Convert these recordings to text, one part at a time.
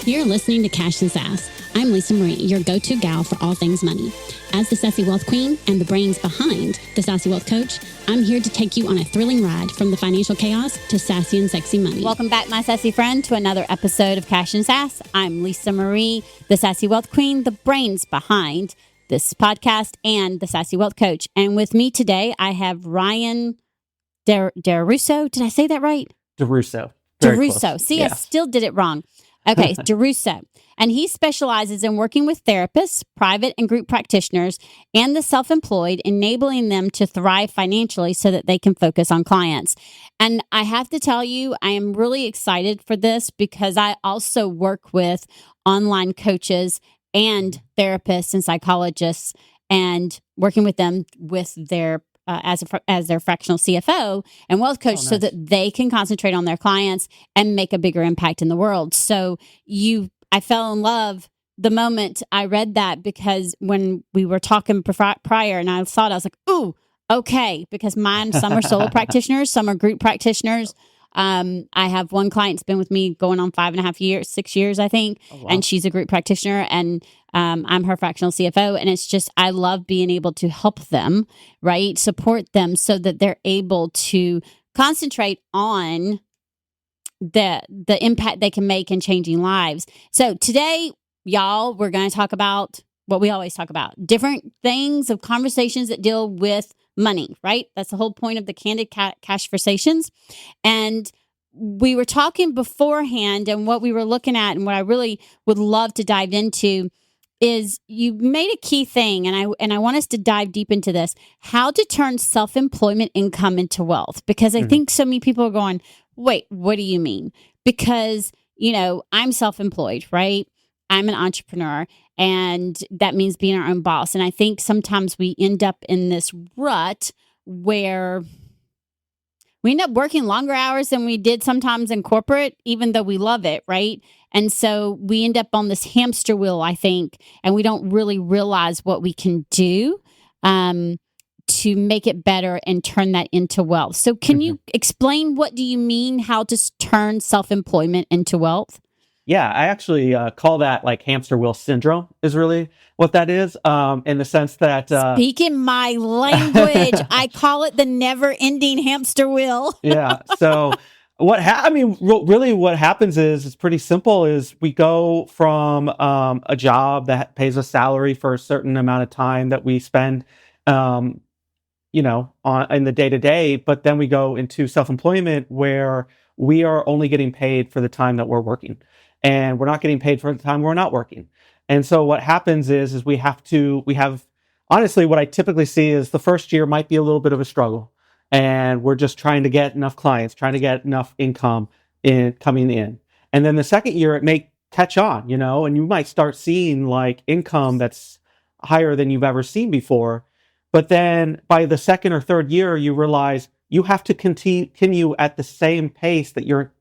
You're listening to Cash and Sass. I'm Lisa Marie, your go-to gal for all things money. As the Sassy Wealth Queen and the brains behind the Sassy Wealth Coach, I'm here to take you on a thrilling ride from the financial chaos to sassy and sexy money. Welcome back, my sassy friend, to another episode of Cash and Sass. I'm Lisa Marie, the Sassy Wealth Queen, the brains behind this podcast and the Sassy Wealth Coach. And with me today, I have Ryan Derousseau. Did I say that right? Derousseau. Derousseau. See, yeah. I still did it wrong. Okay, Derousseau. And he specializes in working with therapists, private and group practitioners, and the self-employed, enabling them to thrive financially so that they can focus on clients. And I have to tell you, I am really excited for this because I also work with online coaches and therapists and psychologists and working with them with their as their fractional CFO and wealth coach so that they can concentrate on their clients and make a bigger impact in the world. So I fell in love the moment I read that because when we were talking prior and I saw it, I was like, ooh, okay, because some are solo practitioners, some are group practitioners. I have one client that's been with me going on 5.5 years, 6 years, I think. Oh, wow. And she's a group practitioner and I'm her fractional CFO. And it's just, I love being able to help them, right? Support them so that they're able to concentrate on the impact they can make in changing lives. So today, y'all, we're going to talk about what we always talk about, different things of conversations that deal with money, right? That's the whole point of the Candid Cash Conversations. And we were talking beforehand and what we were looking at and what I really would love to dive into is you made a key thing, and I want us to dive deep into this, how to turn self-employment income into wealth. Because I think so many people are going, wait, what do you mean? Because, I'm self-employed, right? I'm an entrepreneur, and that means being our own boss. And I think sometimes we end up in this rut where we end up working longer hours than we did sometimes in corporate, even though we love it, right? And so we end up on this hamster wheel, I think, and we don't really realize what we can do to make it better and turn that into wealth. So can you explain what do you mean, how to turn self-employment into wealth? Yeah, I actually call that like hamster wheel syndrome is really what that is, in the sense that... Speaking my language, I call it the never-ending hamster wheel. Yeah, so really what happens is, it's pretty simple, is we go from a job that pays a salary for a certain amount of time that we spend, in the day-to-day, but then we go into self-employment where we are only getting paid for the time that we're working. And we're not getting paid for the time we're not working. And so what happens is we have, honestly, what I typically see is the first year might be a little bit of a struggle. And we're just trying to get enough clients, trying to get enough income coming in. And then the second year, it may catch on, and you might start seeing like income that's higher than you've ever seen before. But then by the second or third year, you realize you have to continue at the same pace that you're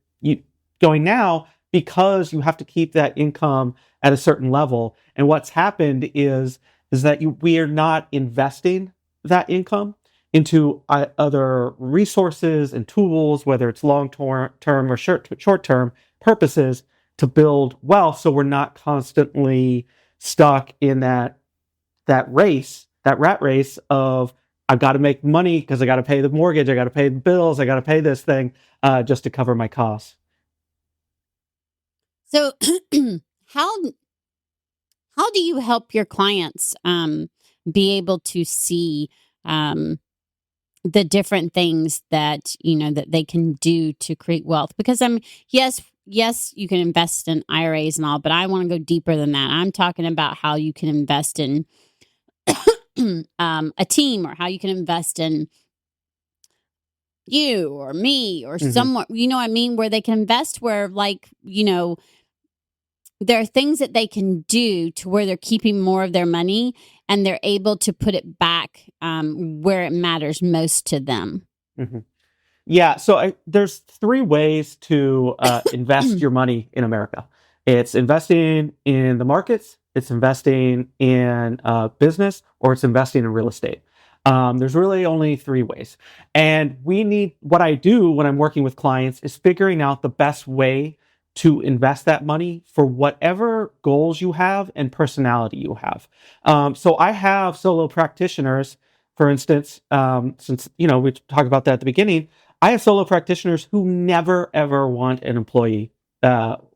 going now, because you have to keep that income at a certain level. And what's happened is that we are not investing that income into other resources and tools, whether it's long-term or short-term purposes, to build wealth. So we're not constantly stuck in that rat race of, I've got to make money because I got to pay the mortgage, I got to pay the bills, I got to pay this thing just to cover my costs. So how do you help your clients be able to see the different things that that they can do to create wealth? Because yes, you can invest in IRAs and all, but I want to go deeper than that. I'm talking about how you can invest in a team, or how you can invest in you or me or someone, what I mean, where they can invest where there are things that they can do to where they're keeping more of their money and they're able to put it back where it matters most to them. Yeah, so there's 3 ways to invest your money in America. It's investing in the markets, it's investing in business, or it's investing in real estate. There's really only 3 ways. And what I do when I'm working with clients is figuring out the best way to invest that money for whatever goals you have and personality you have. So I have solo practitioners, for instance, since, we talked about that at the beginning. I have solo practitioners who never, ever want an employee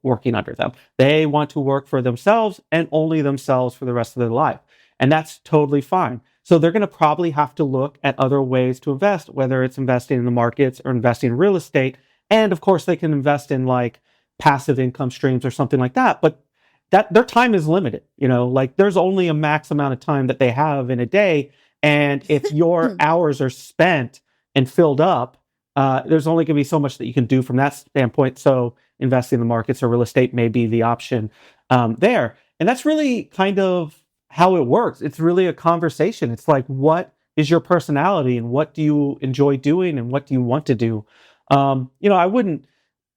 working under them. They want to work for themselves and only themselves for the rest of their life. And that's totally fine. So they're going to probably have to look at other ways to invest, whether it's investing in the markets or investing in real estate. And of course, they can invest in like passive income streams or something like that. But that their time is limited. Like there's only a max amount of time that they have in a day. And if your hours are spent and filled up, there's only going to be so much that you can do from that standpoint. So investing in the markets or real estate may be the option there. And that's really kind of how it works. It's really a conversation. It's like, what is your personality and what do you enjoy doing and what do you want to do? I wouldn't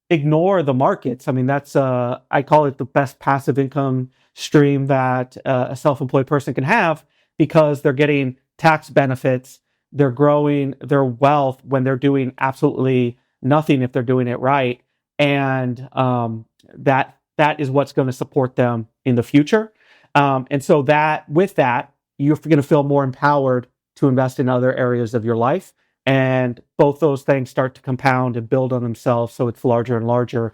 ignore the markets. I mean, that's I call it the best passive income stream that a self-employed person can have, because they're getting tax benefits. They're growing their wealth when they're doing absolutely nothing if they're doing it right. And that is what's going to support them in the future. And so with that, you're going to feel more empowered to invest in other areas of your life. And both those things start to compound and build on themselves. So it's larger and larger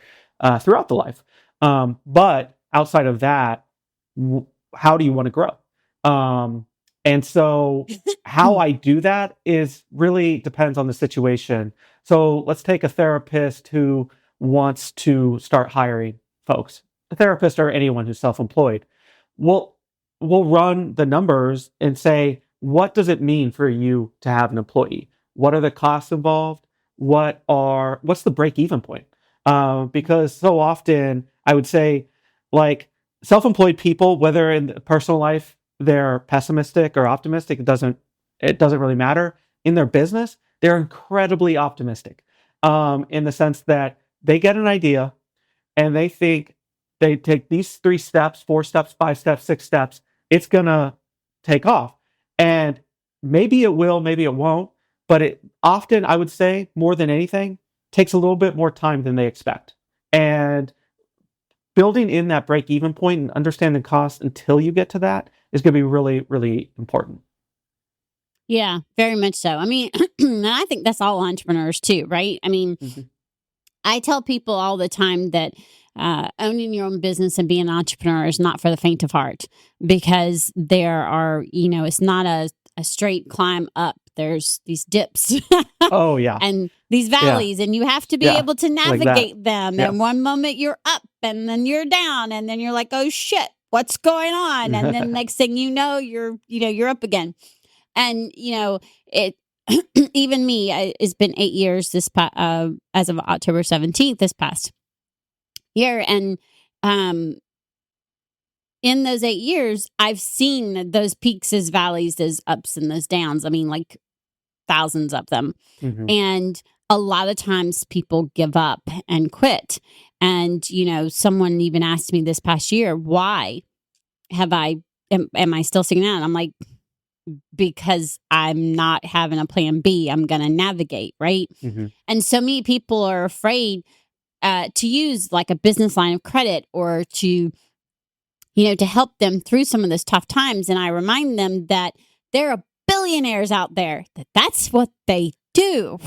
throughout the life. But outside of that, how do you want to grow? And so how I do that is really depends on the situation. So let's take a therapist who wants to start hiring folks. A therapist or anyone who's self-employed. We'll run the numbers and say, what does it mean for you to have an employee? What are the costs involved? What's the break-even point? Because so often I would say, like, self-employed people, whether in personal life they're pessimistic or optimistic, it doesn't really matter. In their business, they're incredibly optimistic, in the sense that they get an idea and they think they take these 3 steps, 4 steps, 5 steps, 6 steps, it's gonna take off. And maybe it will, maybe it won't, but it often, I would say, more than anything, takes a little bit more time than they expect. And building in that break-even point and understanding costs until you get to that is going to be really, really important. Yeah, very much so. I mean, and I think that's all entrepreneurs too, right? I mean, I tell people all the time that owning your own business and being an entrepreneur is not for the faint of heart, because there are, it's not a straight climb up. There's these dips. Oh, yeah. And these valleys, and you have to be able to navigate them. Yeah. And one moment you're up and then you're down and then you're like, oh shit, what's going on? And then next thing you know, you're up again. And, it, even me, it's been 8 years as of October 17th, this past year. And, in those 8 years, I've seen those peaks as valleys, those ups and those downs. I mean, like thousands of them. And a lot of times people give up and quit. And, someone even asked me this past year, why am I still singing out? And I'm like, because I'm not having a plan B. I'm going to navigate, right? And so many people are afraid to use like a business line of credit or to help them through some of those tough times. And I remind them that there are billionaires out there that's what they do.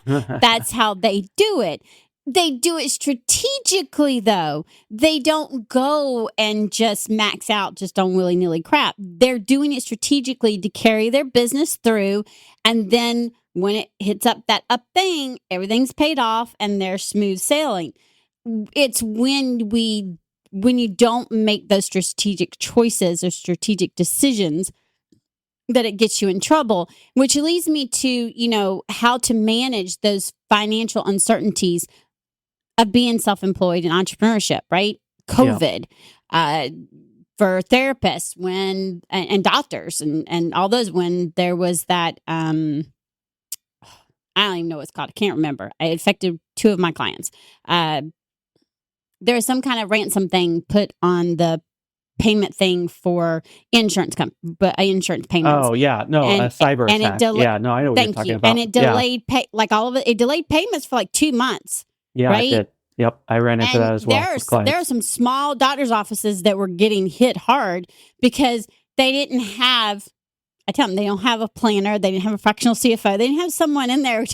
That's how they do it. They do it strategically, though. They don't go and just max out just on willy-nilly crap. They're doing it strategically to carry their business through. And then when it hits up that up thing, everything's paid off and they're smooth sailing. It's when you don't make those strategic choices or strategic decisions that it gets you in trouble, which leads me to, how to manage those financial uncertainties of being self-employed and entrepreneurship, right? COVID, for therapists and doctors and all those, when there was that, I don't even know what it's called. I can't remember. It affected 2 of my clients. There was some kind of ransom thing put on the payment thing for insurance insurance payments. Oh yeah, no, a cyber attack. I know what you're talking about. And it delayed it delayed payments for like 2 months. Yeah, right? it did. Yep. I ran into that as well with There are clients. some small doctor's offices that were getting hit hard because they didn't have, I tell them, they don't have a planner. They didn't have a fractional CFO. They didn't have someone in there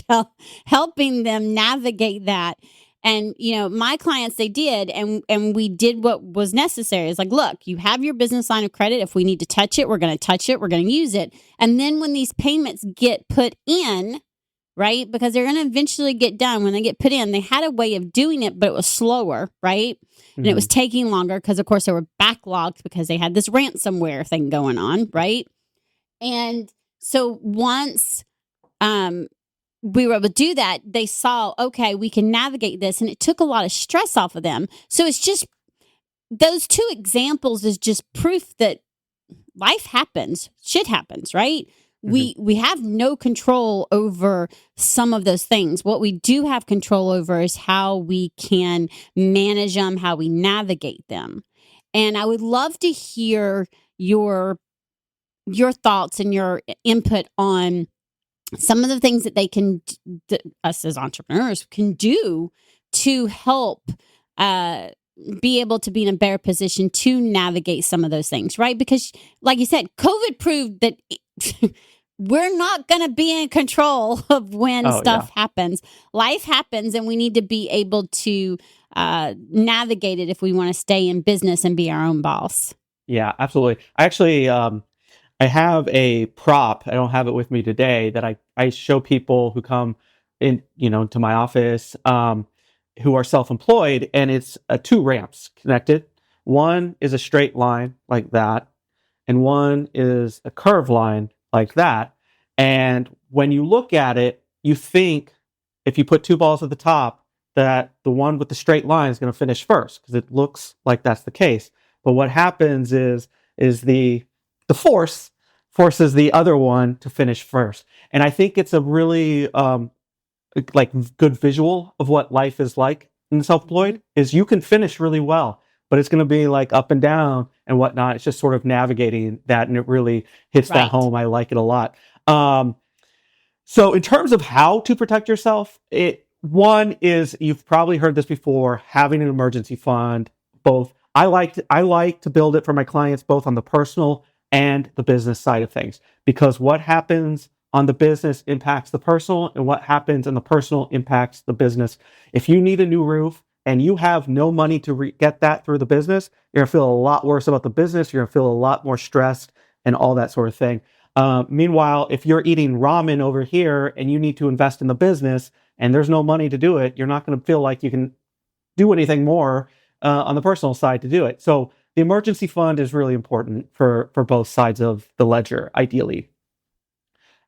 helping them navigate that. And, my clients, they did. And we did what was necessary. It's like, look, you have your business line of credit. If we need to touch it, we're going to touch it. We're going to use it. And then when these payments get put in, right, because they're going to eventually get done, when they get put in, they had a way of doing it, but it was slower, right? And it was taking longer because, of course, there were backlogs because they had this ransomware thing going on, right? And so once we were able to do that, they saw, okay, we can navigate this. And it took a lot of stress off of them. So it's just, those two examples is just proof that life happens, shit happens, right? We have no control over some of those things. What we do have control over is how we can manage them, how we navigate them. And I would love to hear your thoughts and your input on some of the things that they can, us as entrepreneurs can do to help be able to be in a better position to navigate some of those things, right? Because like you said, COVID proved that we're not going to be in control of when stuff happens. Life happens, and we need to be able to navigate it if we want to stay in business and be our own boss. Yeah, absolutely. I actually, I have a prop. I don't have it with me today that I show people who come in, to my office, who are self-employed, and it's two ramps connected. One is a straight line like that, and one is a curved line like that. And when you look at it, you think if you put two balls at the top, that the one with the straight line is going to finish first because it looks like that's the case. But what happens is the force forces the other one to finish first. And I think it's a really good visual of what life is like in self-employed is you can finish really well, but it's going to be like up and down and whatnot. It's just sort of navigating that, and it really hits that home. I like it a lot. So in terms of how to protect yourself, one is, you've probably heard this before, having an emergency fund. Both I like to build it for my clients, both on the personal and the business side of things, because what happens on the business impacts the personal, and what happens in the personal impacts the business. If you need a new roof and you have no money to get that through the business, you're gonna feel a lot worse about the business. You're gonna feel a lot more stressed and all that sort of thing. Meanwhile, if you're eating ramen over here and you need to invest in the business and there's no money to do it, you're not going to feel like you can do anything more on the personal side to do it. So the emergency fund is really important for both sides of the ledger, ideally.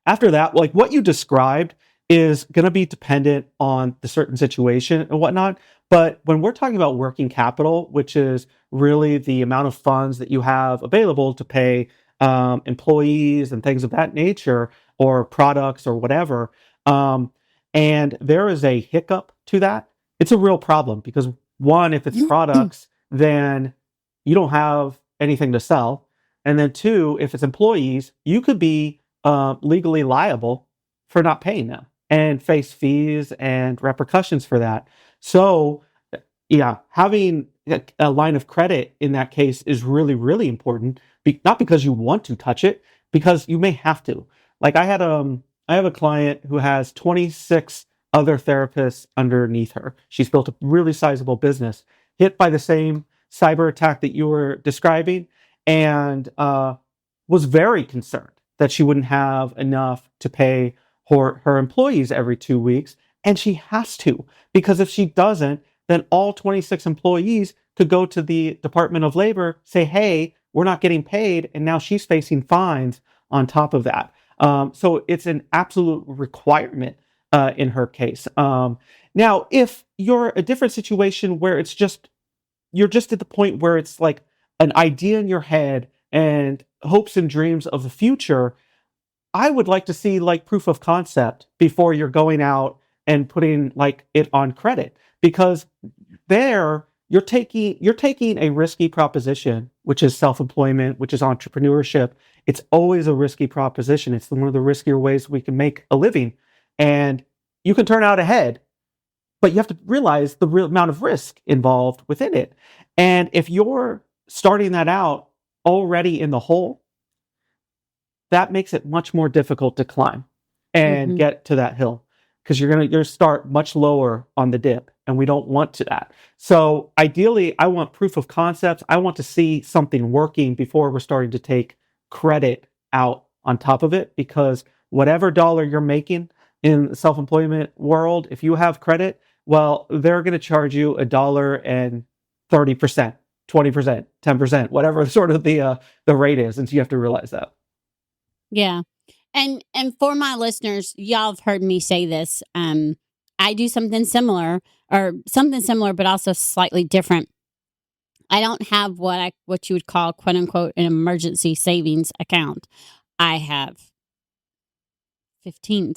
After that, like what you described is going to be dependent on the certain situation and whatnot. But when we're talking about working capital, which is really the amount of funds that you have available to pay employees and things of that nature, or products or whatever, and there is a hiccup to that, it's a real problem, because one, if it's products, then you don't have anything to sell. And then two, if it's employees, you could be legally liable for not paying them and face fees and repercussions for that. So yeah, having a line of credit in that case is really, really important. Not because you want to touch it, because you may have to. Like I have a client who has 26 other therapists underneath her. She's built a really sizable business, hit by the same cyber attack that you were describing, and was very concerned that she wouldn't have enough to pay her employees every 2 weeks. And she has to, because if she doesn't, then all 26 employees could go to the Department of Labor, say, hey, we're not getting paid. And now she's facing fines on top of that. So it's an absolute requirement in her case. Now, if you're a different situation where you're just at the point where it's like an idea in your head and hopes and dreams of the future, I would like to see like proof of concept before you're going out and putting like it on credit, because there you're taking a risky proposition, which is self-employment, which is entrepreneurship. It's always a risky proposition. It's one of the riskier ways we can make a living, and you can turn out ahead, but you have to realize the real amount of risk involved within it. And if you're starting that out already in the hole, that makes it much more difficult to climb and get to that hill, because you're gonna start much lower on the dip, and we don't want to that. So ideally, I want proof of concepts. I want to see something working before we're starting to take credit out on top of it, because whatever dollar you're making in the self-employment world, if you have credit, well, they're going to charge you $1.30%, 20%, 10%, whatever sort of the rate is, and so you have to realize that. Yeah. And for my listeners, y'all have heard me say this. I do something similar, but also slightly different. I don't have what you would call, quote unquote, an emergency savings account. I have 15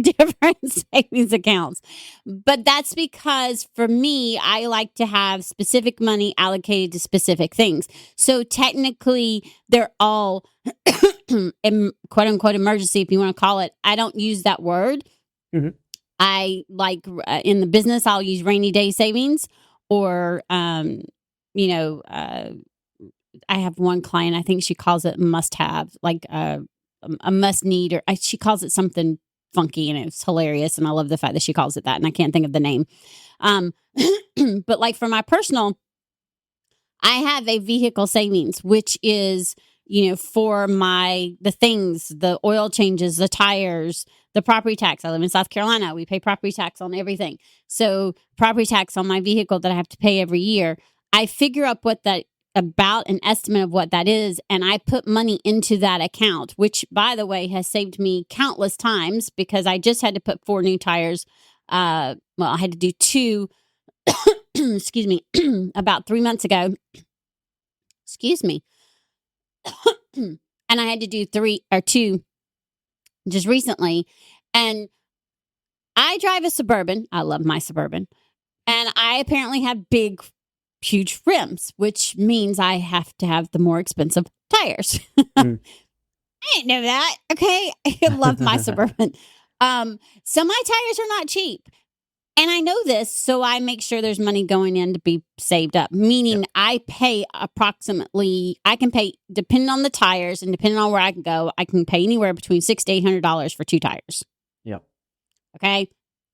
different savings accounts. But that's because for me, I like to have specific money allocated to specific things. So technically, they're all quote unquote emergency, if you want to call it. I don't use that word. I like in the business, I'll use rainy day savings, or, I have one client, I think she calls it must have, like a must need, or she calls it something funky, and it's hilarious. And I love the fact that she calls it that, and I can't think of the name. But like for my personal, I have a vehicle savings, which is, for the things, the oil changes, the tires, the property tax. I live in South Carolina. We pay property tax on everything. So property tax on my vehicle that I have to pay every year. I figure up about an estimate of what that is, and I put money into that account, which, by the way, has saved me countless times, because I just had to put 4 new tires. I had to do 2, excuse me, about 3 months ago. Excuse me. And I had to do 2 just recently. And I drive a Suburban. I love my Suburban. And I apparently have big, huge rims, which means I have to have the more expensive tires. I didn't know that. Okay. I love my Suburban. So my tires are not cheap. And I know this, so I make sure there's money going in to be saved up, meaning I pay I can pay, depending on the tires and depending on where I can go, I can pay anywhere between $600 to $800 for 2 tires. Yep. Okay.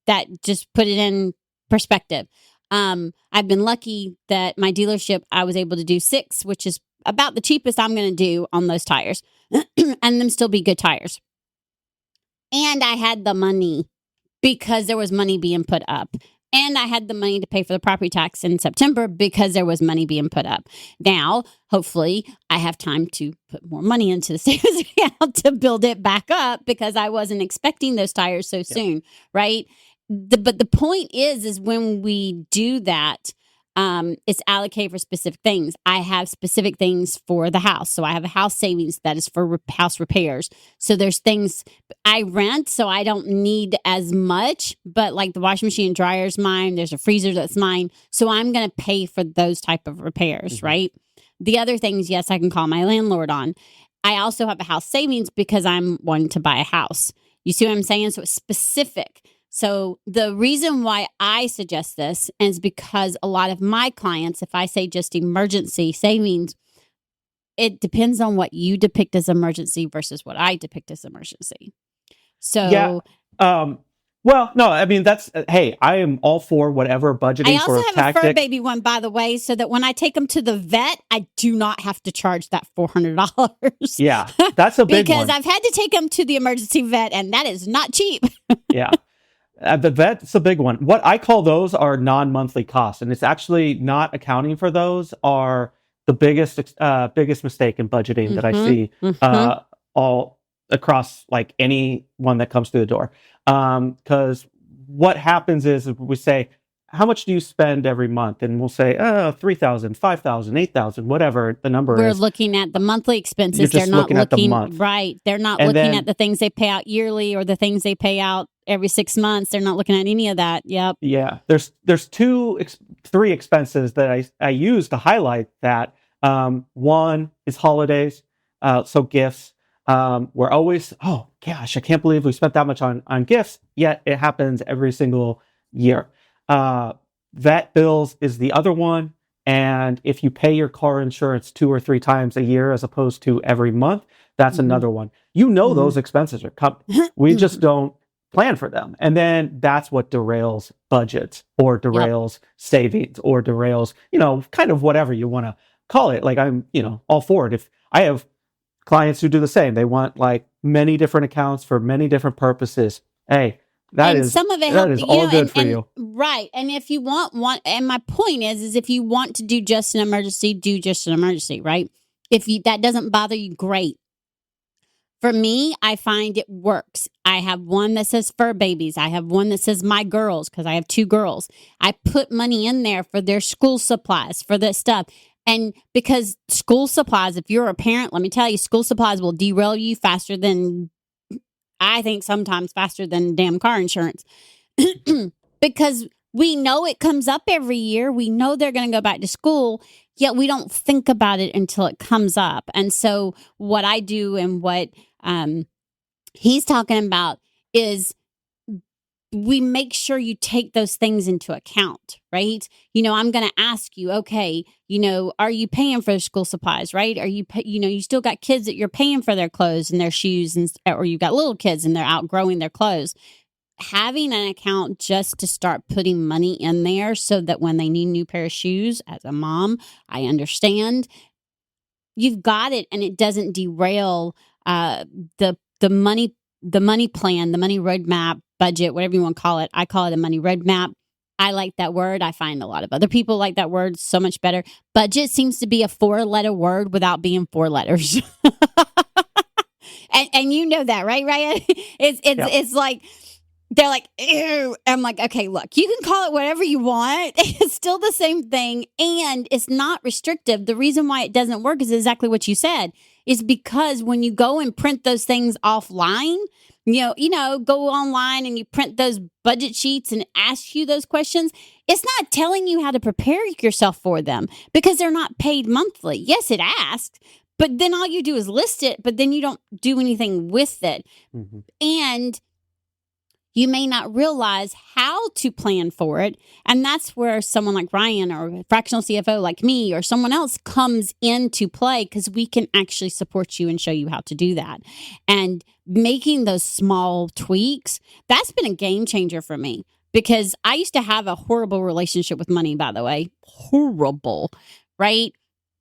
That just put it in perspective. I've been lucky that my dealership, I was able to do 6, which is about the cheapest I'm going to do on those tires, and them still be good tires. And I had the money, because there was money being put up. And I had the money to pay for the property tax in September, because there was money being put up. Now, hopefully, I have time to put more money into the savings account to build it back up, because I wasn't expecting those tires so soon, right? But the point is when we do that, it's allocated for specific things. I have specific things for the house. So I have a house savings that is for house repairs. So there's things I rent, so I don't need as much, but like the washing machine and dryer is mine. There's a freezer that's mine. So I'm going to pay for those type of repairs, right? The other things, yes, I can call my landlord on. I also have a house savings because I'm wanting to buy a house. You see what I'm saying? So it's specific. So the reason why I suggest this is because a lot of my clients, if I say just emergency savings, it depends on what you depict as emergency versus what I depict as emergency. So, well, no, I mean, hey, I am all for whatever budgeting I also for have a fur baby one, by the way, so that when I take them to the vet, I do not have to charge that $400. Yeah, that's a big because one. I've had to take them to the emergency vet, and that is not cheap. Yeah. The vet's a big one. What I call those are non-monthly costs, and it's actually not accounting for those are the biggest mistake in budgeting that I see all across like anyone that comes through the door. Because what happens is we say, how much do you spend every month? And we'll say, $3,000, $5,000, $8,000, whatever the number We're is. We're looking at the monthly expenses. You're just They're not looking at the month. Right. They're not looking at the things they pay out yearly or the things they pay out every 6 months. They're not looking at any of that. Yep. Yeah. There's 3 expenses that I use to highlight that. One is holidays. So gifts. We're always, oh gosh, I can't believe we spent that much on gifts, yet it happens every single year. Vet bills is the other one. And if you pay your car insurance 2 or 3 times a year as opposed to every month, that's another one. Those expenses are coming. We just don't plan for them. And then that's what derails budgets or derails savings or derails, kind of whatever you want to call it. Like I'm, all for it. If I have clients who do the same, they want like many different accounts for many different purposes. Hey, some of it that is all good for you. Right. And if you want one, and my point is if you want to do just an emergency, do just an emergency, right? That doesn't bother you, great. For me, I find it works. I have one that says fur babies. I have one that says my girls, because I have 2 girls. I put money in there for their school supplies, for this stuff. And because school supplies, if you're a parent, let me tell you, school supplies will derail you faster than, I think sometimes faster than damn car insurance. Because we know it comes up every year. We know they're going to go back to school, yet we don't think about it until it comes up. And so what I do and what he's talking about is we make sure you take those things into account, right? I'm going to ask you, okay, are you paying for school supplies, right? Are you, you still got kids that you're paying for their clothes and their shoes, or you've got little kids and they're outgrowing their clothes. Having an account just to start putting money in there so that when they need a new pair of shoes, as a mom, I understand you've got it and it doesn't derail the money plan, the money roadmap, budget, whatever you want to call it. I call it a money roadmap. I like that word. I find a lot of other people like that word so much better. Budget seems to be a 4-letter word without being 4 letters. and you know that, right, Ryan? It's like, they're like, ew. I'm like, okay, look, you can call it whatever you want. It's still the same thing. And it's not restrictive. The reason why it doesn't work is exactly what you said, is because when you go and print those things offline, go online and you print those budget sheets and ask you those questions, it's not telling you how to prepare yourself for them because they're not paid monthly. Yes, it asks, but then all you do is list it, but then you don't do anything with it. Mm-hmm. And you may not realize how to plan for it. And that's where someone like Ryan or a fractional CFO like me or someone else comes into play, because we can actually support you and show you how to do that. And making those small tweaks, that's been a game changer for me, because I used to have a horrible relationship with money, by the way. Horrible, right?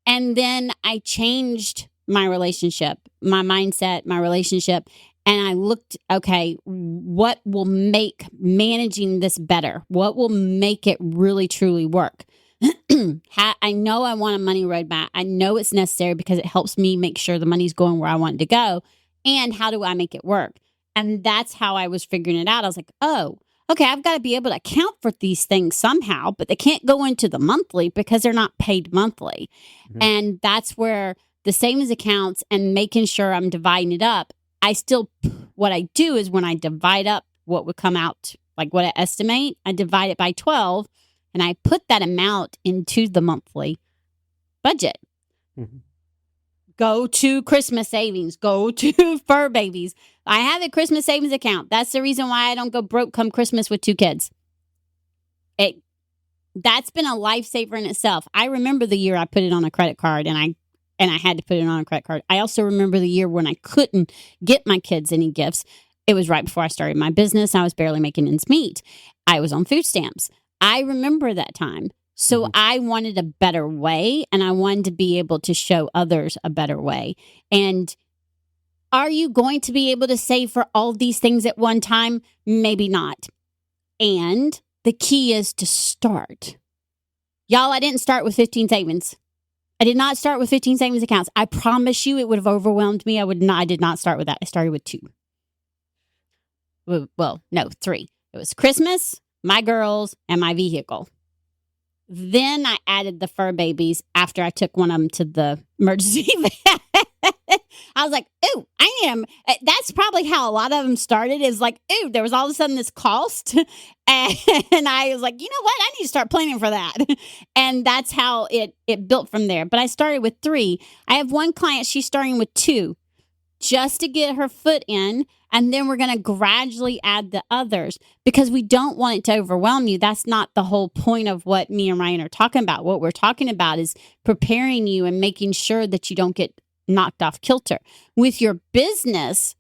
And then I changed my relationship, my mindset, my relationship. And I looked, okay, what will make managing this better? What will make it really, truly work? I know I want a money roadmap. I know it's necessary because it helps me make sure the money's going where I want it to go. And how do I make it work? And that's how I was figuring it out. I was like, oh, okay, I've got to be able to account for these things somehow, but they can't go into the monthly because they're not paid monthly. Mm-hmm. And that's where the savings accounts and making sure I'm dividing it up. What I do is when I divide up what would come out, like what I estimate, I divide it by 12 and I put that amount into the monthly budget. Mm-hmm. Go to Christmas savings, go to fur babies. I have a Christmas savings account. That's the reason why I don't go broke come Christmas with 2 kids. That's been a lifesaver in itself. I remember the year I put it on a credit card and I had to put it on a credit card. I also remember the year when I couldn't get my kids any gifts. It was right before I started my business. I was barely making ends meet. I was on food stamps. I remember that time. So mm-hmm. I wanted a better way, and I wanted to be able to show others a better way. And are you going to be able to save for all these things at one time? Maybe not. And the key is to start. Y'all, I didn't start with 15 savings. I did not start with 15 savings accounts. I promise you it would have overwhelmed me. I did not start with that. I started with 2. Well, no, 3. It was Christmas, my girls, and my vehicle. Then I added the fur babies after I took one of them to the emergency vet. I was like, ooh, I need them. That's probably how a lot of them started, is like, ooh, there was all of a sudden this cost. And I was like, you know what? I need to start planning for that. And that's how it built from there. But I started with 3. I have one client, she's starting with 2 just to get her foot in. And then we're going to gradually add the others because we don't want it to overwhelm you. That's not the whole point of what me and Ryan are talking about. What we're talking about is preparing you and making sure that you don't get knocked off kilter. With your business,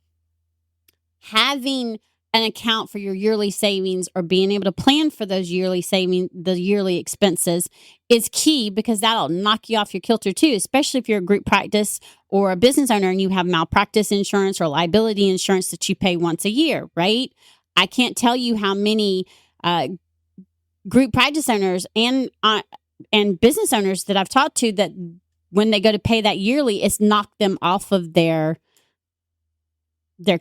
having an account for your yearly savings or being able to plan for those yearly savings, the yearly expenses is key because that'll knock you off your kilter too, especially if you're a group practice or a business owner and you have malpractice insurance or liability insurance that you pay once a year, right? I can't tell you how many group practice owners and business owners that I've talked to that when they go to pay that yearly, it's knocked them off of their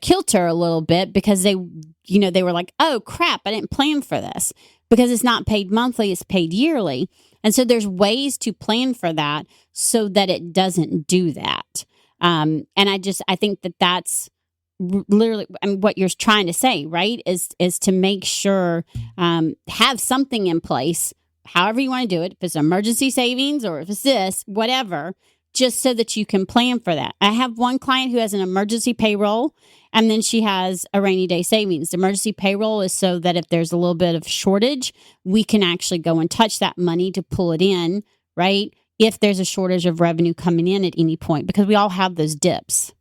kilter a little bit because they were like, oh crap, I didn't plan for this because it's not paid monthly, it's paid yearly. And so there's ways to plan for that so that it doesn't do that. And I think that that's literally what you're trying to say, right? Is to make sure, have something in place, however you want to do it, if it's emergency savings or if it's this, whatever, just so that you can plan for that. I have one client who has an emergency payroll and then she has a rainy day savings. The emergency payroll is so that if there's a little bit of shortage, we can actually go and touch that money to pull it in, right? If there's a shortage of revenue coming in at any point, because we all have those dips.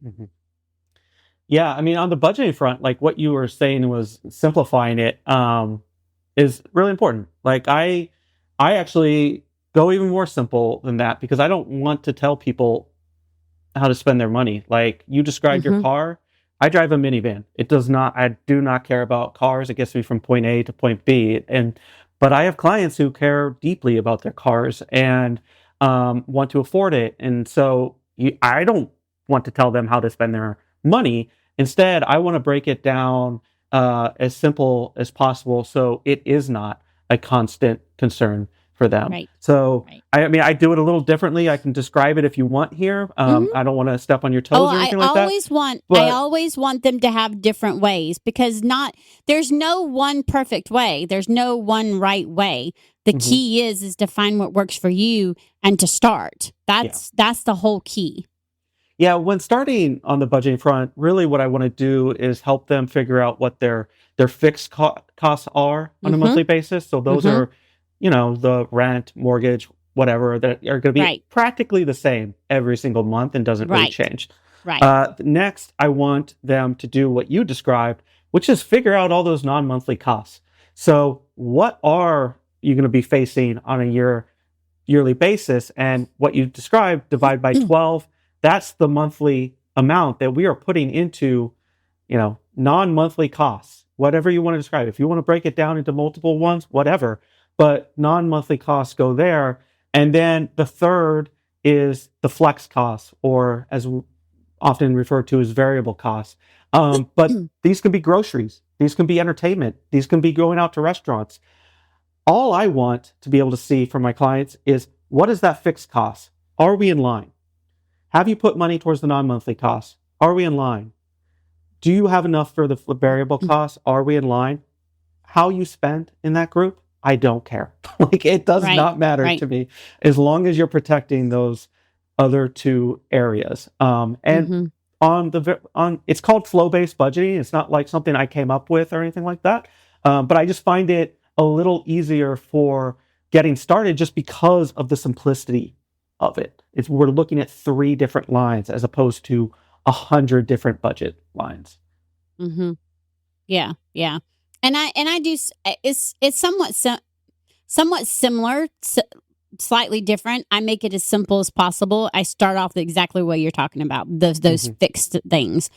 Mm-hmm. Yeah, I mean, on the budgeting front, like what you were saying was simplifying it is really important. Like I actually go even more simple than that because I don't want to tell people how to spend their money. Like you described your car. I drive a minivan. I do not care about cars. It gets me from point A to point B. But I have clients who care deeply about their cars and want to afford it. And so I don't want to tell them how to spend their money. Instead, I want to break it down as simple as possible so it is not a constant concern for them. Right. So, right. I mean, I do it a little differently. I can describe it if you want here. I don't want to step on your toes or anything like that. I always want them to have different ways because there's no one perfect way. There's no one right way. The key is to find what works for you and to start. That's the whole key. Yeah, when starting on the budgeting front, really what I want to do is help them figure out what their fixed costs are on a monthly basis. So those are the rent, mortgage, whatever, that are going to be practically the same every single month and doesn't really change. Right. Next, I want them to do what you described, which is figure out all those non-monthly costs. So what are you going to be facing on a yearly basis? And what you described, divide by 12, that's the monthly amount that we are putting into, non-monthly costs, whatever you want to describe. If you want to break it down into multiple ones, whatever. But non-monthly costs go there. And then the third is the flex costs, or as often referred to as variable costs. But these can be groceries. These can be entertainment. These can be going out to restaurants. All I want to be able to see from my clients is, what is that fixed cost? Are we in line? Have you put money towards the non-monthly costs? Are we in line? Do you have enough for the variable costs? Are we in line? How you spend in that group? I don't care. Like it does not matter to me as long as you're protecting those other two areas. And it's called flow-based budgeting. It's not like something I came up with or anything like that. But I just find it a little easier for getting started just because of the simplicity of it. We're looking at 3 different lines as opposed to 100 different budget lines. Yeah. And I do. It's somewhat similar, slightly different. I make it as simple as possible. I start off exactly what you're talking about. Those fixed things,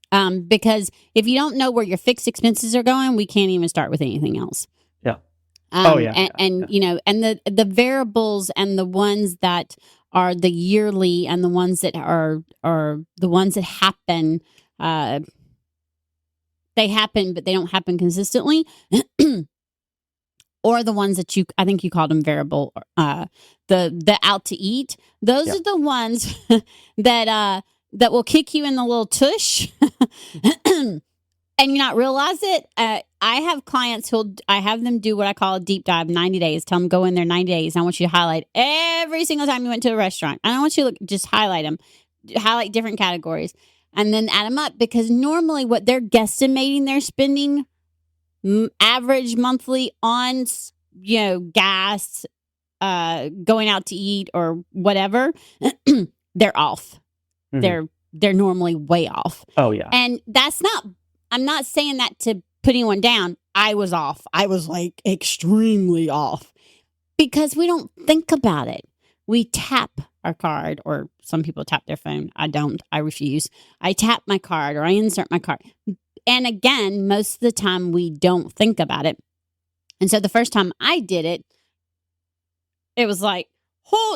because if you don't know where your fixed expenses are going, we can't even start with anything else. Yeah. And the variables and the ones that are the yearly and the ones that are the ones that happen. They happen, but they don't happen consistently. Or the ones that I think you called them variable, the out to eat. Those are the ones that will kick you in the little tush and you not realize it. I have clients I have them do what I call a deep dive, 90 days. Tell them go in there 90 days. I want you to highlight every single time you went to a restaurant. I don't want you to just highlight them, highlight different categories. and then add them up, because normally what they're guesstimating they're spending average monthly on, gas, going out to eat or whatever, they're off. Mm-hmm. They're normally way off. Oh yeah. And I'm not saying that to put anyone down. I was off. I was like extremely off, because we don't think about it. We tap our card, or some people tap their phone. I don't. I refuse. I tap my card, or I insert my card. And again, most of the time we don't think about it. And so the first time I did it, it was like,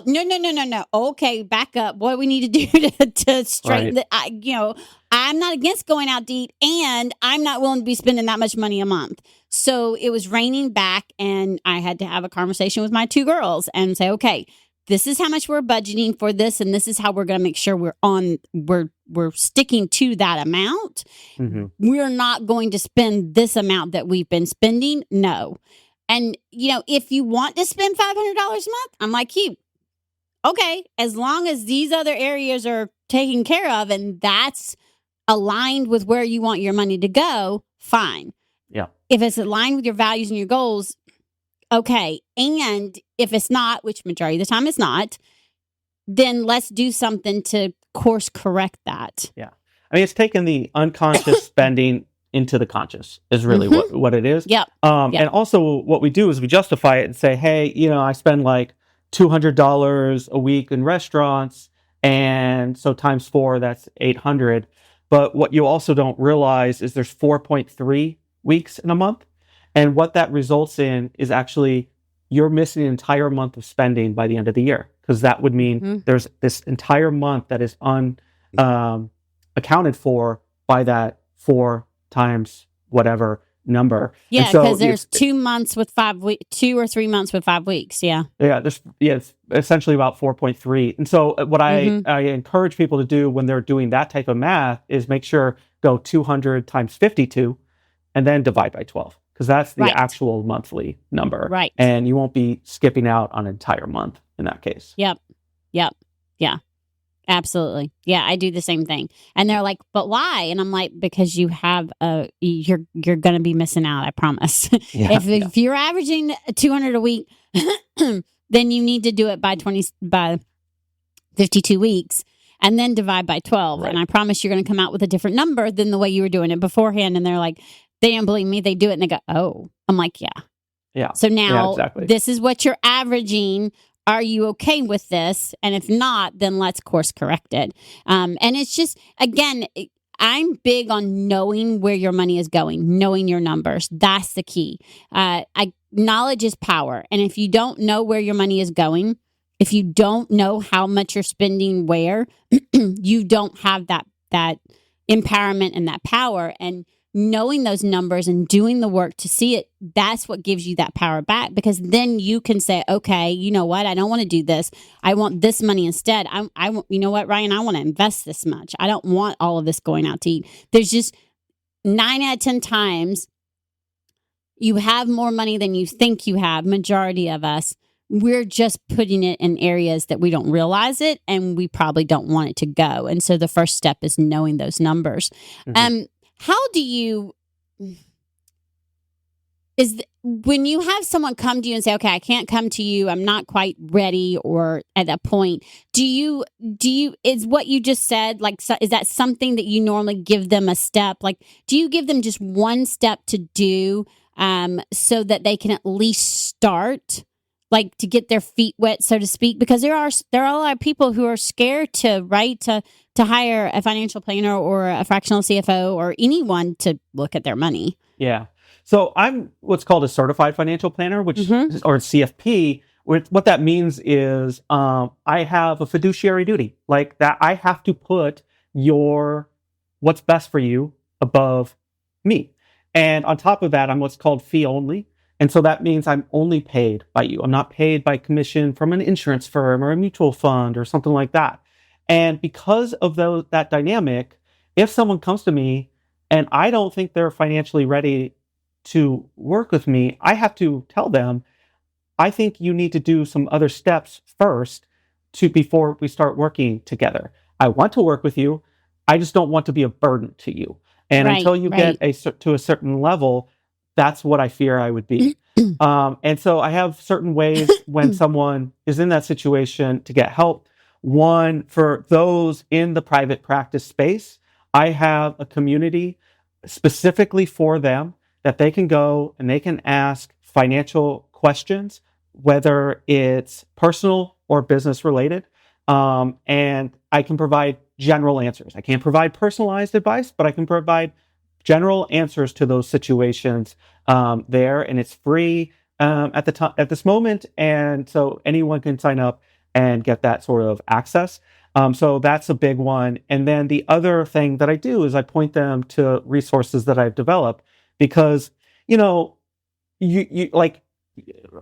no. Okay, back up. What do we need to do to straighten I'm not against going out to eat, and I'm not willing to be spending that much money a month. So it was reining back, and I had to have a conversation with my 2 girls and say, okay, this is how much we're budgeting for this, and this is how we're going to make sure we're sticking to that amount. Mm-hmm. We're not going to spend this amount that we've been spending. No. And, if you want to spend $500 a month, I'm like you. Okay, as long as these other areas are taken care of and that's aligned with where you want your money to go, fine. Yeah. If it's aligned with your values and your goals, okay. And if it's not, which majority of the time it's not, then let's do something to course correct that. Yeah. I mean, it's taking the unconscious spending into the conscious is really what it is. Yep. And also what we do is we justify it and say, hey, I spend like $200 a week in restaurants, and so times 4, that's 800. But what you also don't realize is there's 4.3 weeks in a month. And what that results in is actually you're missing an entire month of spending by the end of the year, because that would mean there's this entire month that is accounted for by that 4 times whatever number. Yeah, because there's 2 months with 5 weeks, 2 or 3 months with 5 weeks. Yeah. Yeah. It's essentially about 4.3. And so what I encourage people to do when they're doing that type of math is make sure go 200 times 52 and then divide by 12, because that's the actual monthly number. Right. And you won't be skipping out on an entire month in that case. Yep. Yeah. Absolutely. Yeah, I do the same thing. And they're like, but why? And I'm like, because you have you're going to be missing out, I promise. Yeah, if you're averaging 200 a week, then you need to do it by 52 weeks and then divide by 12. Right. And I promise you're going to come out with a different number than the way you were doing it beforehand. And they're like, they don't believe me. They do it and they go, oh. I'm like, yeah. Yeah. So now exactly. This is what you're averaging. Are you okay with this? And if not, then let's course correct it. And it's just, again, I'm big on knowing where your money is going, knowing your numbers. That's the key. Knowledge is power. And if you don't know where your money is going, if you don't know how much you're spending where, you don't have that empowerment and that power. And knowing those numbers and doing the work to see it, that's what gives you that power back, because then you can say, okay, you know what? I don't want to do this. I want this money instead. You know what, Ryan? I want to invest this much. I don't want all of this going out to eat. There's just 9 out of 10 times you have more money than you think you have. Majority of us, we're just putting it in areas that we don't realize it, and we probably don't want it to go. And so the first step is knowing those numbers. How do you, when you have someone come to you and say, okay, I can't come to you, I'm not quite ready, or at that point, is what you just said, like, is that something that you normally give them a step? Like, do you give them just one step to do, so that they can at least start, like, to get their feet wet, so to speak? Because there are a lot of people who are scared to hire a financial planner or a fractional CFO or anyone to look at their money. Yeah. So I'm what's called a certified financial planner, which or CFP. What that means is I have a fiduciary duty, like that. I have to put what's best for you above me. And on top of that, I'm what's called fee only. And so that means I'm only paid by you. I'm not paid by commission from an insurance firm or a mutual fund or something like that. And because of that dynamic, if someone comes to me and I don't think they're financially ready to work with me, I have to tell them, I think you need to do some other steps first before we start working together. I want to work with you. I just don't want to be a burden to you. And until you get to a certain level, that's what I fear I would be. And so I have certain ways when someone is in that situation to get help. One, for those in the private practice space, I have a community specifically for them that they can go and they can ask financial questions, whether it's personal or business related. And I can provide general answers. I can't provide personalized advice, but I can provide general answers to those situations there, and it's free at the time at this moment, and so anyone can sign up and get that sort of access. So that's a big one. And then the other thing that I do is I point them to resources that I've developed because you like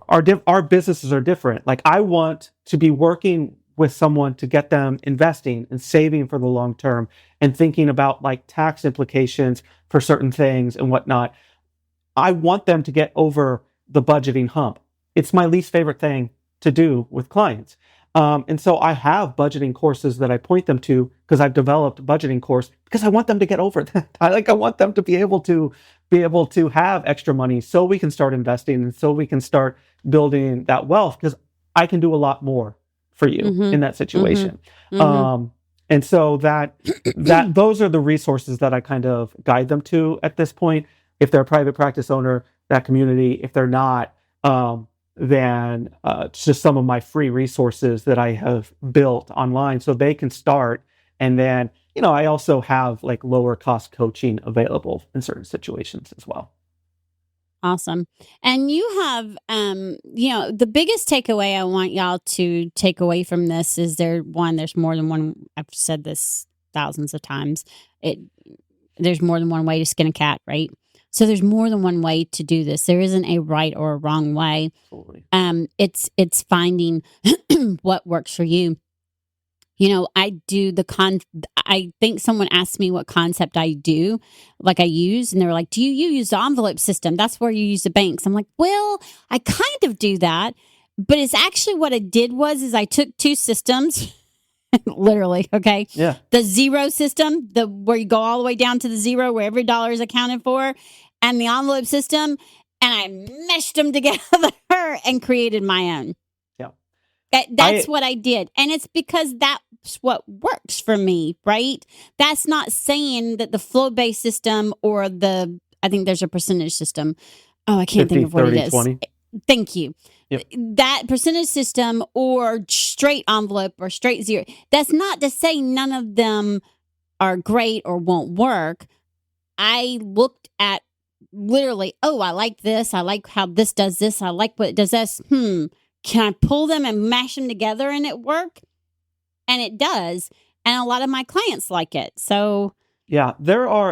our businesses are different. Like I want to be working with someone to get them investing and saving for the long term and thinking about like tax implications for certain things and whatnot. I want them to get over the budgeting hump. It's my least favorite thing to do with clients. And so I have budgeting courses that I point them to because I've developed a budgeting course because I want them to get over that. I want them to be able to have extra money so we can start investing and so we can start building that wealth because I can do a lot more for you in that situation. And so that those are the resources that I kind of guide them to at this point. If they're a private practice owner, that community. If they're not, then it's just some of my free resources that I have built online so they can start. And then, I also have like lower cost coaching available in certain situations as well. Awesome. And you have, the biggest takeaway I want y'all to take away from this is there's more than one. I've said this thousands of times. There's more than one way to skin a cat, right? So there's more than one way to do this. There isn't a right or a wrong way. Absolutely. It's finding what works for you. I do I think someone asked me what concept I use, and they were like, do you use the envelope system? That's where you use the banks. I'm like, well, I kind of do that, but it's actually what I did is I took two systems, literally, okay? Yeah. The zero system, where you go all the way down to the zero, where every dollar is accounted for, and the envelope system, and I meshed them together and created my own. That's what I did. And it's because that's what works for me, right? That's not saying that the flow-based system or I think there's a percentage system. Oh, I can't 50, think of what 30, it is. 20. Thank you. Yep. That percentage system or straight envelope or straight zero, that's not to say none of them are great or won't work. I looked at literally, I like this. I like how this does this. I like what it does this. Can I pull them and mash them together and it work? And it does. And a lot of my clients like it. So yeah,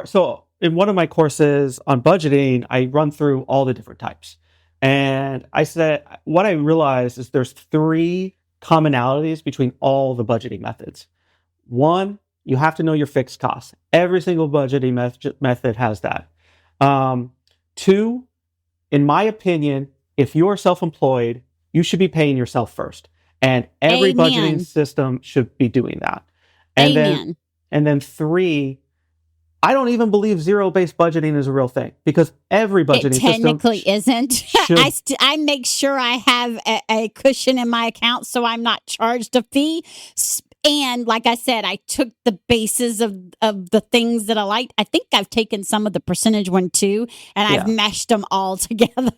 so in one of my courses on budgeting, I run through all the different types. And I said, what I realized is there's 3 commonalities between all the budgeting methods. 1, you have to know your fixed costs. Every single budgeting method has that. 2, in my opinion, if you're self-employed, you should be paying yourself first. And every budgeting system should be doing that. And then 3, I don't even believe zero-based budgeting is a real thing because every budgeting system technically isn't. I make sure I have a cushion in my account so I'm not charged a fee. And like I said, I took the bases of the things that I liked. I think I've taken some of the percentage one too, and I've meshed them all together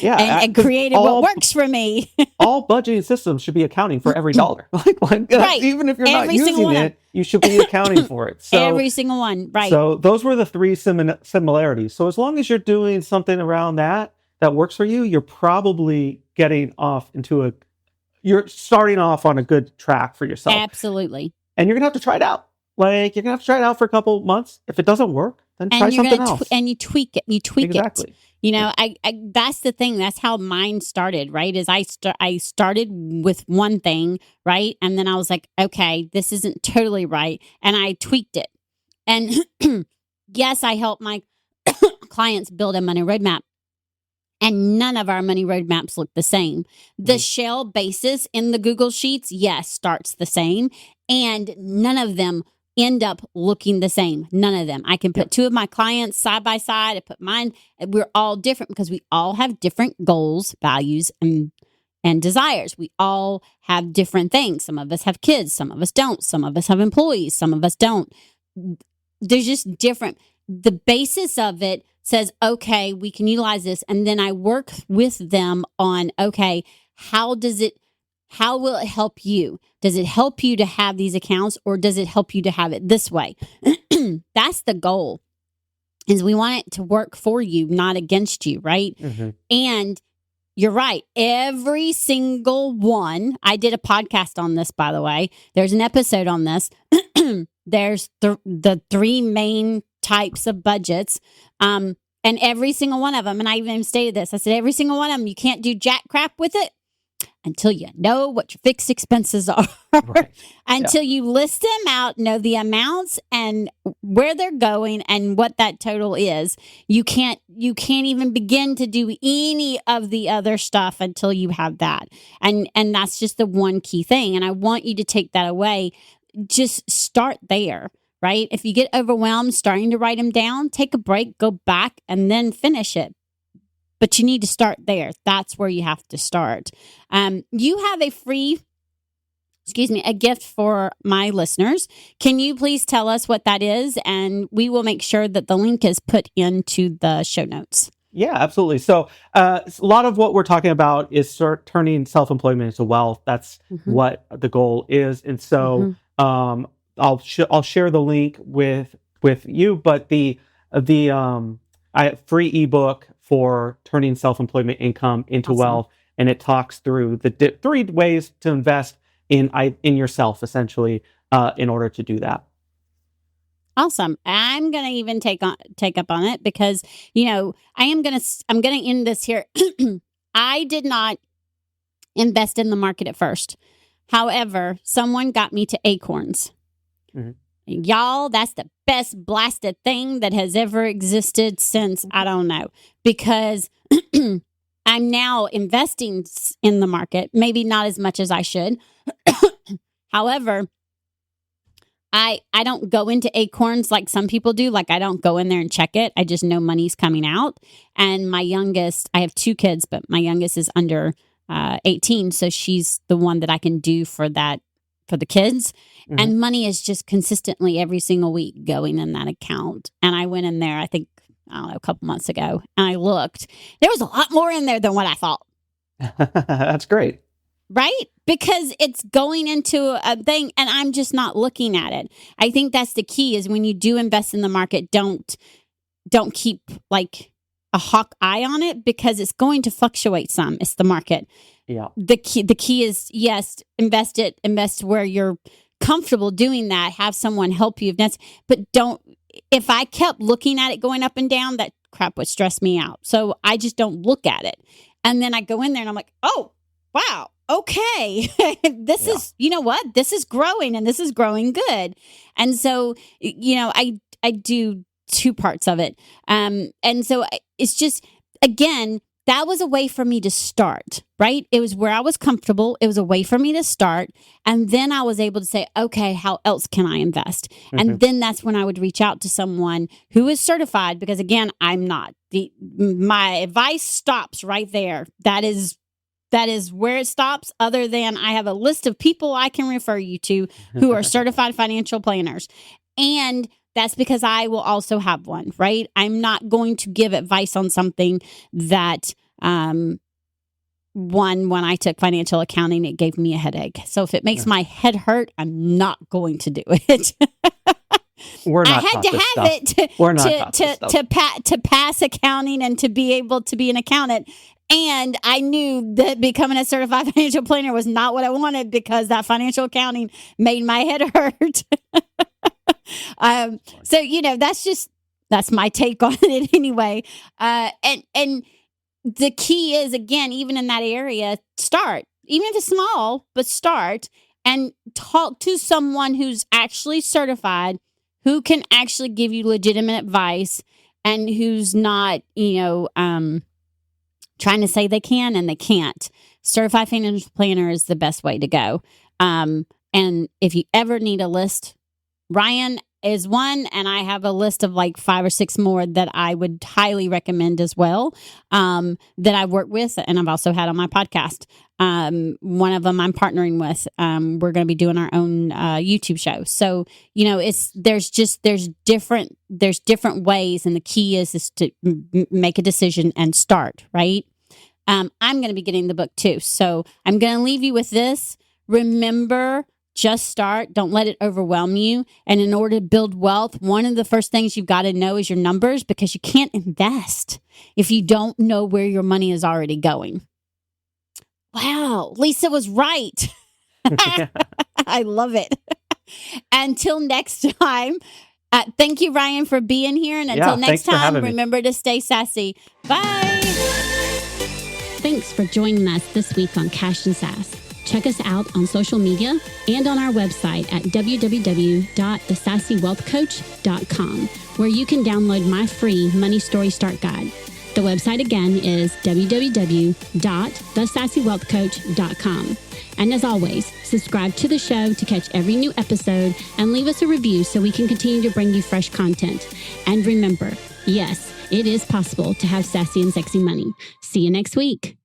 and created what works for me. All budgeting systems should be accounting for every dollar. Right. Even if you're not using it, you should be accounting for it. So, every single one, right. So those were the 3 similarities. So as long as you're doing something around that works for you, you're probably getting off you're starting off on a good track for yourself. Absolutely. And you're going to have to try it out. You're going to have to try it out for a couple months. If it doesn't work, then try something else. And you tweak it. Exactly. I that's the thing. That's how mine started, right? Is I started with one thing, right? And then I was like, okay, this isn't totally right. And I tweaked it. And yes, I help my clients build a money roadmap. And none of our money roadmaps look the same. The shell basis in the Google Sheets, yes, starts the same. And none of them end up looking the same. None of them. I can put two of my clients side by side. I put mine. We're all different because we all have different goals, values, and desires. We all have different things. Some of us have kids. Some of us don't. Some of us have employees. Some of us don't. There's just different. The basis of it says, okay, we can utilize this. And then I work with them on, okay, how will it help you? Does it help you to have these accounts, or does it help you to have it this way? That's the goal, is we want it to work for you, not against you, right? Mm-hmm. And you're right. Every single one, I did a podcast on this, by the way. There's an episode on this. There's the three main types of budgets. And every single one of them, and I even stated this, I said, every single one of them, you can't do jack crap with it until you know what your fixed expenses are. Right. Until you list them out, know the amounts and where they're going and what that total is. You can't even begin to do any of the other stuff until you have that. And that's just the one key thing. And I want you to take that away. Just start there, right? If you get overwhelmed starting to write them down, take a break, go back, and then finish it. But you need to start there. That's where you have to start. You have a gift for my listeners. Can you please tell us what that is? And we will make sure that the link is put into the show notes. Yeah, absolutely. So a lot of what we're talking about is turning self-employment into wealth. That's what the goal is. And so I'll share the link with you, but the free ebook for turning self-employment income into wealth, and it talks through the three ways to invest in yourself, essentially, in order to do that. Awesome. I'm going to even take up on it because, I'm going to end this here. I did not invest in the market at first. However, someone got me to Acorns. Mm-hmm. Y'all, that's the best blasted thing that has ever existed since, I don't know, because I'm now investing in the market, maybe not as much as I should. However, I don't go into Acorns like some people do. Like, I don't go in there and check it. I just know money's coming out. And my youngest, I have two kids, but my youngest is under 18. So she's the one that I can do for the kids. Mm-hmm. And money is just consistently every single week going in that account. And I went in there, I think, a couple months ago, and I looked. There was a lot more in there than what I thought. That's great. Right? Because it's going into a thing, and I'm just not looking at it. I think that's the key, is when you do invest in the market, don't keep like a hawk eye on it, because it's going to fluctuate some. It's the market. Yeah. The key is, yes, invest where you're comfortable doing that. Have someone help you. But don't, if I kept looking at it going up and down, that crap would stress me out. So I just don't look at it. And then I go in there and I'm like, oh, wow. Okay. This is, you know what? This is growing, and this is growing good. And so, I do two parts of it. And so it's just, again, that was a way for me to start, right? It was where I was comfortable. It was a way for me to start. And then I was able to say, okay, how else can I invest? Mm-hmm. And then that's when I would reach out to someone who is certified, because again, I'm not. My advice stops right there. That is where it stops, other than I have a list of people I can refer you to who are certified financial planners. And that's because I will also have one, right? I'm not going to give advice on something that, when I took financial accounting, it gave me a headache. So if it makes my head hurt, I'm not going to do it. We're not. I had to have it to pass accounting and to be able to be an accountant. And I knew that becoming a certified financial planner was not what I wanted, because that financial accounting made my head hurt. So, that's my take on it anyway. And the key is, again, even in that area, start, even if it's small, but start and talk to someone who's actually certified, who can actually give you legitimate advice, and who's not, trying to say they can and they can't. Certified financial planner is the best way to go. And if you ever need a list Ryan is one, and I have a list of like 5 or 6 more that I would highly recommend as well, that I've worked with and I've also had on my podcast. One of them I'm partnering with. We're going to be doing our own YouTube show. So, there's different ways, and the key is to make a decision and start, right? I'm going to be getting the book too. So I'm going to leave you with this. Remember, just start. Don't let it overwhelm you. And in order to build wealth, one of the first things you've got to know is your numbers, because you can't invest if you don't know where your money is already going. Wow, Lisa was right. I love it. Until next time, thank you, Ryan, for being here. And until next time, remember to stay sassy. Bye. Thanks for joining us this week on Cash and Sass. Check us out on social media and on our website at www.thesassywealthcoach.com, where you can download my free Money Story Start Guide. The website again is www.thesassywealthcoach.com. And as always, subscribe to the show to catch every new episode and leave us a review so we can continue to bring you fresh content. And remember, yes, it is possible to have sassy and sexy money. See you next week.